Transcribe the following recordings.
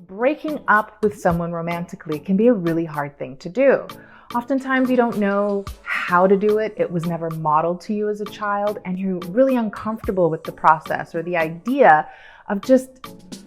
breaking up with someone romantically can be a really hard thing to do. Oftentimes you don't know how to do it. It was never modeled to you as a child, and you're really uncomfortable with the process or the idea of just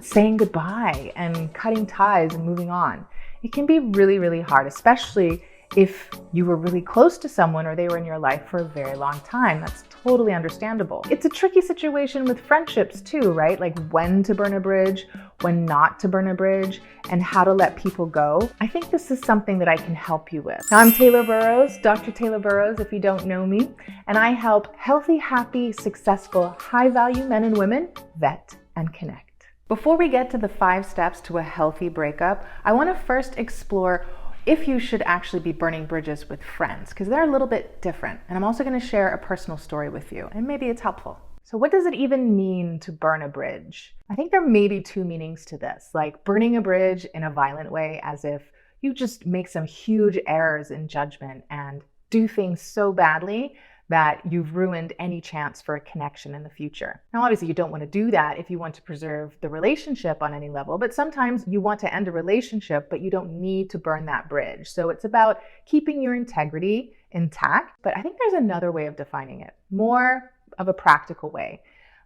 saying goodbye and cutting ties and moving on. It can be really, really hard, especially if you were really close to someone or they were in your life for a very long time. That's totally understandable. It's a tricky situation with friendships too, right? Like when to burn a bridge, when not to burn a bridge, and how to let people go. I think this is something that I can help you with. Now, I'm Taylor Burrows, Dr. Taylor Burrows, if you don't know me, and I help healthy, happy, successful, high-value men and women vet and connect. Before we get to the 5 steps to a healthy breakup, I want to first explore if you should actually be burning bridges with friends, because they're a little bit different. And I'm also going to share a personal story with you, and maybe it's helpful. So what does it even mean to burn a bridge? I think there may be 2 meanings to this, like burning a bridge in a violent way, as if you just make some huge errors in judgment and do things so badly that you've ruined any chance for a connection in the future. Now, obviously, you don't want to do that if you want to preserve the relationship on any level, but sometimes you want to end a relationship, but you don't need to burn that bridge. So it's about keeping your integrity intact, but I think there's another way of defining it, more of a practical way.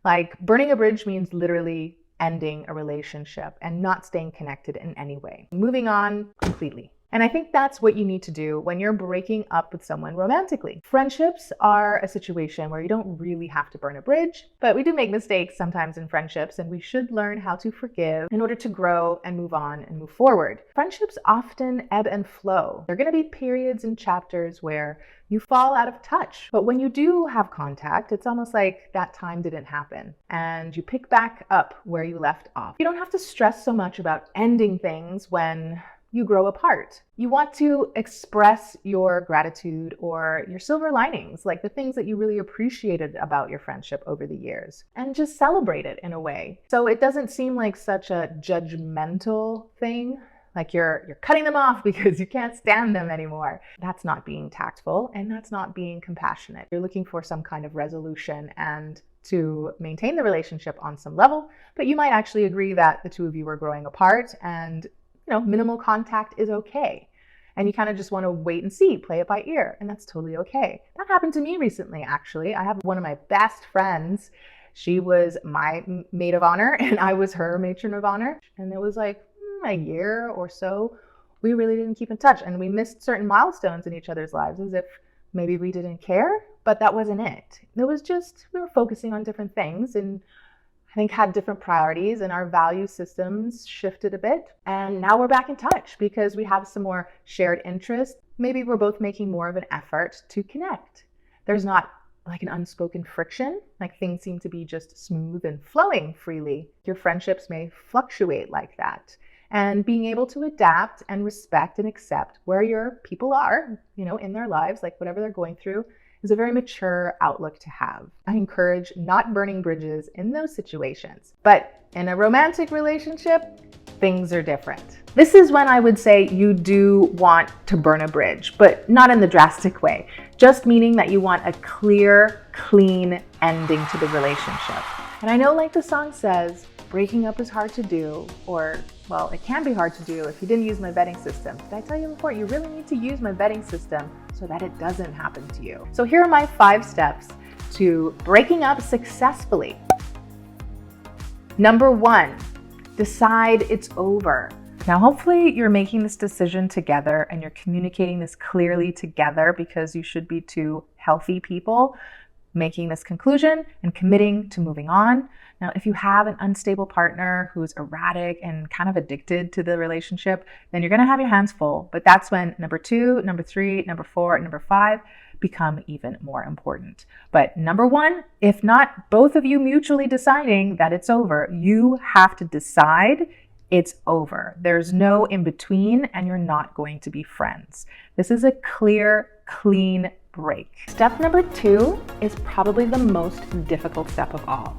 Like burning a bridge means literally ending a relationship and not staying connected in any way, moving on completely. And I think that's what you need to do when you're breaking up with someone romantically. Friendships are a situation where you don't really have to burn a bridge, but we do make mistakes sometimes in friendships, and we should learn how to forgive in order to grow and move on and move forward. Friendships often ebb and flow. There are going to be periods and chapters where you fall out of touch. But when you do have contact, it's almost like that time didn't happen and you pick back up where you left off. You don't have to stress so much about ending things when you grow apart. You want to express your gratitude or your silver linings, like the things that you really appreciated about your friendship over the years, and just celebrate it in a way. So it doesn't seem like such a judgmental thing, like you're cutting them off because you can't stand them anymore. That's not being tactful, and that's not being compassionate. You're looking for some kind of resolution and to maintain the relationship on some level, but you might actually agree that the 2 of you are growing apart and minimal contact is okay. And you kind of just want to wait and see, play it by ear, and that's totally okay. That happened to me recently, actually. I have one of my best friends. She was my maid of honor, and I was her matron of honor. And there was like a year or so, we really didn't keep in touch, and we missed certain milestones in each other's lives as if maybe we didn't care, but that wasn't it. It was just, we were focusing on different things, and I think had different priorities, and our value systems shifted a bit. And now we're back in touch because we have some more shared interests. Maybe we're both making more of an effort to connect. There's not like an unspoken friction, like things seem to be just smooth and flowing freely. Your friendships may fluctuate like that. And being able to adapt and respect and accept where your people are, in their lives, like whatever they're going through, is a very mature outlook to have. I encourage not burning bridges in those situations. But in a romantic relationship, things are different. This is when I would say you do want to burn a bridge, but not in the drastic way. Just meaning that you want a clear, clean ending to the relationship. And I know, like the song says, breaking up is hard to do, or, well, it can be hard to do if you didn't use my vetting system. Did I tell you before? You really need to use my vetting system so that it doesn't happen to you. So here are my 5 steps to breaking up successfully. Number 1, decide it's over. Now, hopefully you're making this decision together and you're communicating this clearly together, because you should be 2 healthy people making this conclusion and committing to moving on. Now, if you have an unstable partner who's erratic and kind of addicted to the relationship, then you're going to have your hands full. But that's when number 2, number 3, number 4, and number 5 become even more important. But number 1, if not both of you mutually deciding that it's over, you have to decide it's over. There's no in between, and you're not going to be friends. This is a clear, clean break. Step number 2 is probably the most difficult step of all.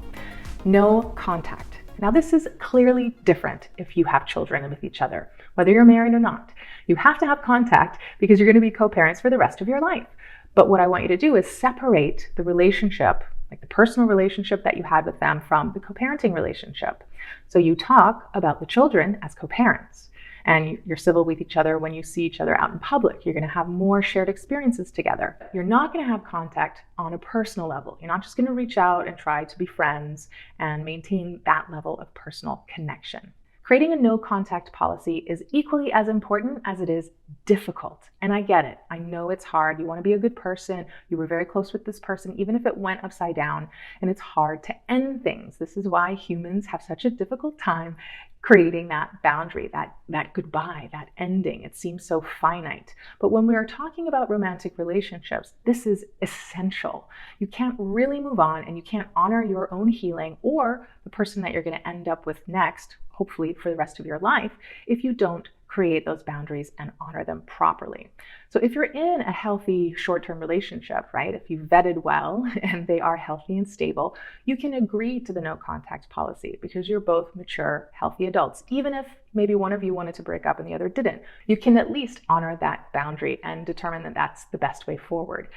No contact. Now, this is clearly different if you have children with each other, whether you're married or not. You have to have contact because you're going to be co-parents for the rest of your life. But what I want you to do is separate the relationship like the personal relationship that you had with them, from the co-parenting relationship. So you talk about the children as co-parents, and you're civil with each other when you see each other out in public. You're going to have more shared experiences together. You're not going to have contact on a personal level. You're not just going to reach out and try to be friends and maintain that level of personal connection. Creating a no contact policy is equally as important as it is difficult. And I get it. I know it's hard. You want to be a good person. You were very close with this person, even if it went upside down, and it's hard to end things. This is why humans have such a difficult time creating that boundary, that goodbye, that ending. It seems so finite. But when we are talking about romantic relationships, this is essential. You can't really move on, and you can't honor your own healing or the person that you're going to end up with next, hopefully for the rest of your life, if you don't create those boundaries and honor them properly. So if you're in a healthy short-term relationship, right, if you've vetted well and they are healthy and stable, you can agree to the no contact policy because you're both mature, healthy adults. Even if maybe one of you wanted to break up and the other didn't, you can at least honor that boundary and determine that that's the best way forward.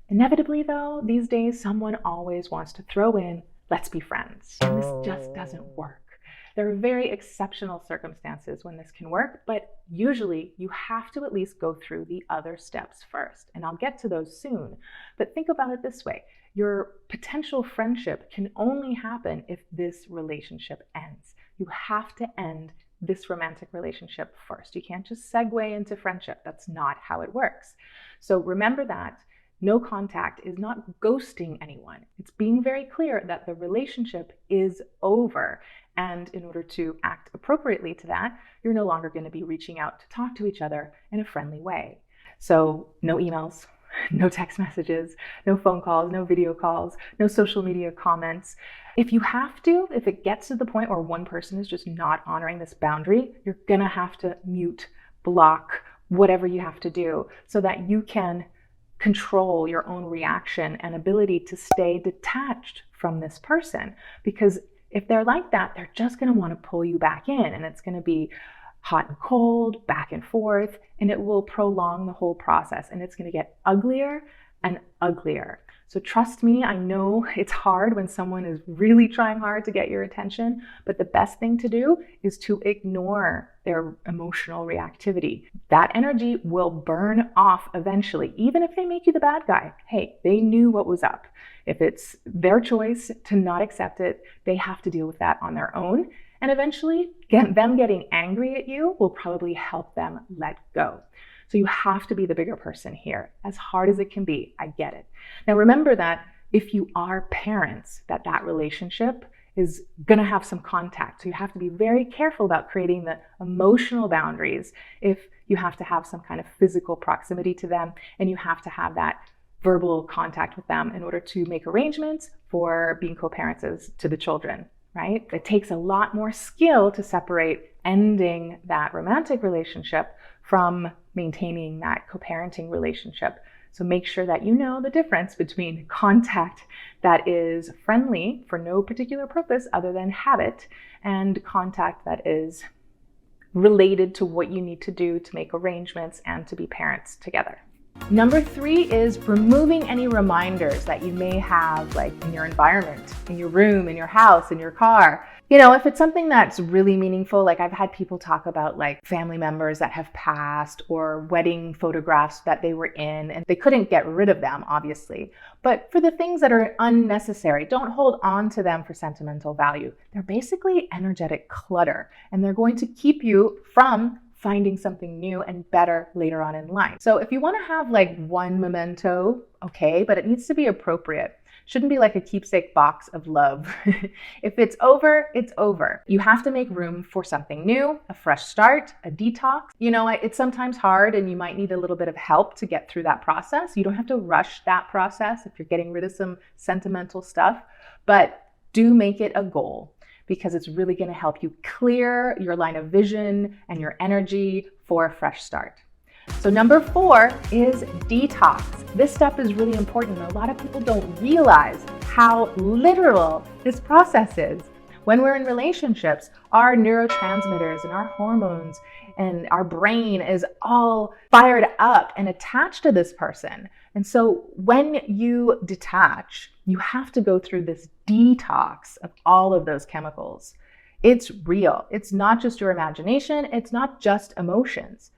Inevitably though, these days, someone always wants to throw in, let's be friends. And this just doesn't work. There are very exceptional circumstances when this can work, but usually you have to at least go through the other steps first. And I'll get to those soon. But think about it this way. Your potential friendship can only happen if this relationship ends. You have to end this romantic relationship first. You can't just segue into friendship. That's not how it works. So remember that. No contact is not ghosting anyone. It's being very clear that the relationship is over. And in order to act appropriately to that, you're no longer going to be reaching out to talk to each other in a friendly way. So no emails, no text messages, no phone calls, no video calls, no social media comments. If you have to, if it gets to the point where one person is just not honoring this boundary, you're going to have to mute, block, whatever you have to do so that you can control your own reaction and ability to stay detached from this person. Because if they're like that, they're just going to want to pull you back in, and it's going to be hot and cold, back and forth, and it will prolong the whole process, and it's going to get uglier and uglier. So trust me, I know it's hard when someone is really trying hard to get your attention, but the best thing to do is to ignore their emotional reactivity. That energy will burn off eventually, even if they make you the bad guy. Hey, they knew what was up. If it's their choice to not accept it, they have to deal with that on their own. And eventually, them getting angry at you will probably help them let go. So you have to be the bigger person here, as hard as it can be. I get it. Now remember that if you are parents, that relationship is going to have some contact. So you have to be very careful about creating the emotional boundaries if you have to have some kind of physical proximity to them, and you have to have that verbal contact with them in order to make arrangements for being co-parents to the children, right? It takes a lot more skill to separate ending that romantic relationship from maintaining that co-parenting relationship. So make sure that you know the difference between contact that is friendly for no particular purpose other than habit, and contact that is related to what you need to do to make arrangements and to be parents together. Number 3 is removing any reminders that you may have, like in your environment, in your room, in your house, in your car. You know, if it's something that's really meaningful, like I've had people talk about like family members that have passed, or wedding photographs that they were in and they couldn't get rid of them, obviously. But for the things that are unnecessary, don't hold on to them for sentimental value. They're basically energetic clutter, and they're going to keep you from finding something new and better later on in life. So if you want to have like one memento, okay, but it needs to be appropriate. Shouldn't be like a keepsake box of love. If it's over, it's over. You have to make room for something new, a fresh start, a detox. You know, it's sometimes hard and you might need a little bit of help to get through that process. You don't have to rush that process if you're getting rid of some sentimental stuff, but do make it a goal, because it's really going to help you clear your line of vision and your energy for a fresh start. So number 4 is detox. This step is really important. A lot of people don't realize how literal this process is. when we're in relationships, our neurotransmitters and our hormones and our brain is all fired up and attached to this person. And so when you detach, you have to go through this detox of all of those chemicals. It's real. It's not just your imagination. It's not just emotions.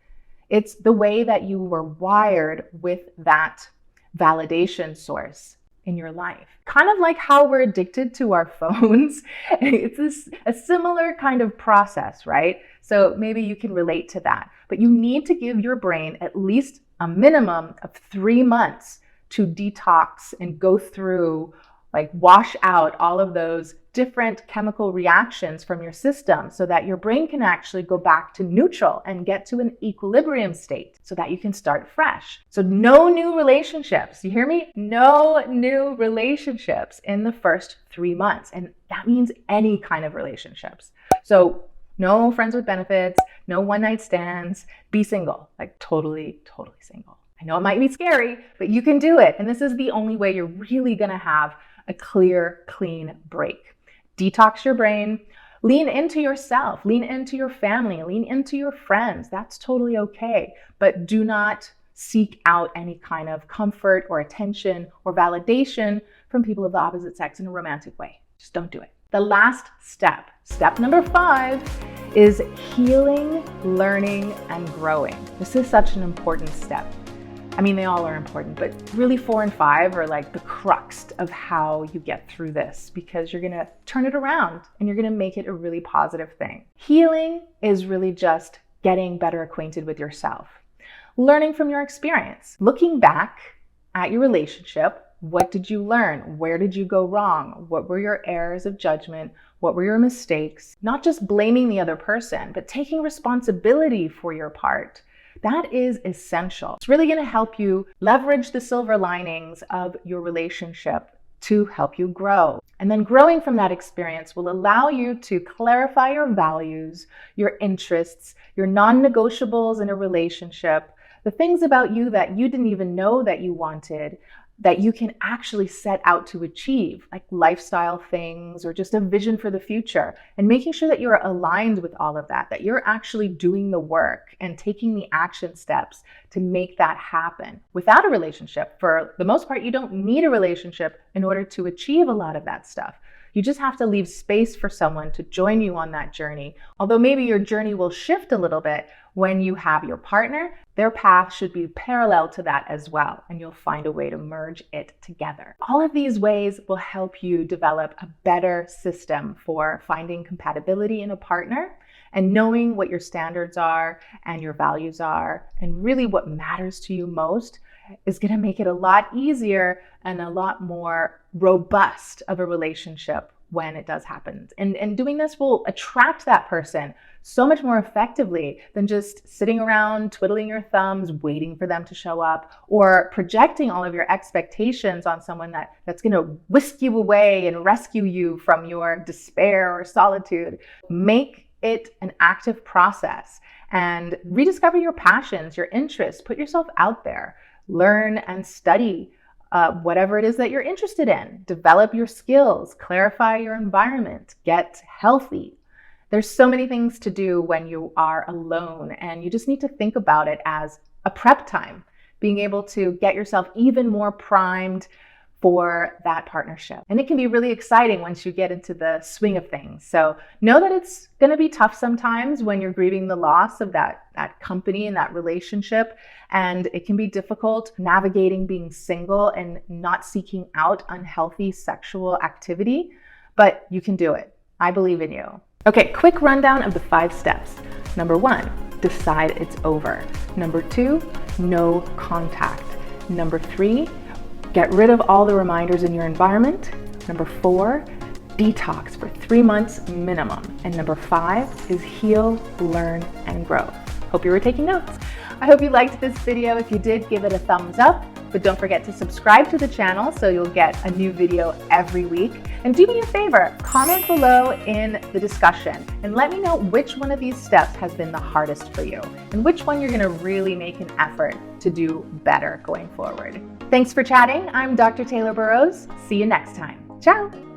It's the way that you were wired with that validation source in your life. Kind of like how we're addicted to our phones. It's a similar kind of process, right? So maybe you can relate to that. But you need to give your brain at least a minimum of 3 months to detox and go through, like wash out all of those different chemical reactions from your system so that your brain can actually go back to neutral and get to an equilibrium state so that you can start fresh. So no new relationships. You hear me? No new relationships in the first 3 months. And that means any kind of relationships. So no friends with benefits, no one night stands, be single, like totally single. I know it might be scary, but you can do it. And this is the only way you're really gonna have a clear, clean break. Detox your brain, lean into yourself, lean into your family, lean into your friends. That's totally okay. But do not seek out any kind of comfort or attention or validation from people of the opposite sex in a romantic way. Just don't do it. The last step, step number 5, is healing, learning, and growing. This is such an important step. I mean, they all are important, but really 4 and 5 are like the crux of how you get through this, because you're gonna turn it around and you're gonna make it a really positive thing. Healing is really just getting better acquainted with yourself, learning from your experience, looking back at your relationship. What did you learn? Where did you go wrong? What were your errors of judgment? What were your mistakes? Not just blaming the other person, but taking responsibility for your part. That is essential. It's really going to help you leverage the silver linings of your relationship to help you grow. And then growing from that experience will allow you to clarify your values, your interests, your non-negotiables in a relationship, the things about you that you didn't even know that you wanted, that you can actually set out to achieve, like lifestyle things or just a vision for the future, and making sure that you're aligned with all of that, that you're actually doing the work and taking the action steps to make that happen. Without a relationship, for the most part, you don't need a relationship in order to achieve a lot of that stuff. You just have to leave space for someone to join you on that journey. Although maybe your journey will shift a little bit when you have your partner, their path should be parallel to that as well, and you'll find a way to merge it together. All of these ways will help you develop a better system for finding compatibility in a partner and knowing what your standards are and your values are, and really what matters to you most is going to make it a lot easier and a lot more robust of a relationship when it does happen. And doing this will attract that person so much more effectively than just sitting around twiddling your thumbs, waiting for them to show up, or projecting all of your expectations on someone that's going to whisk you away and rescue you from your despair or solitude. Make it an active process and rediscover your passions, your interests. Put yourself out there. Learn and study whatever it is that you're interested in. Develop your skills, clarify your environment, get healthy. There's so many things to do when you are alone, and you just need to think about it as a prep time, being able to get yourself even more primed for that partnership. And it can be really exciting once you get into the swing of things. So know that it's going to be tough sometimes when you're grieving the loss of that company and that relationship. And it can be difficult navigating being single and not seeking out unhealthy sexual activity, but you can do it. I believe in you. Okay, quick rundown of the 5 steps. Number 1, decide it's over. Number 2, no contact. Number 3, get rid of all the reminders in your environment. Number 4, detox for 3 months minimum. And number 5 is heal, learn, and grow. Hope you were taking notes. I hope you liked this video. If you did, give it a thumbs up. But don't forget to subscribe to the channel so you'll get a new video every week. And do me a favor, comment below in the discussion and let me know which one of these steps has been the hardest for you and which one you're gonna really make an effort to do better going forward. Thanks for chatting. I'm Dr. Taylor Burrows. See you next time. Ciao.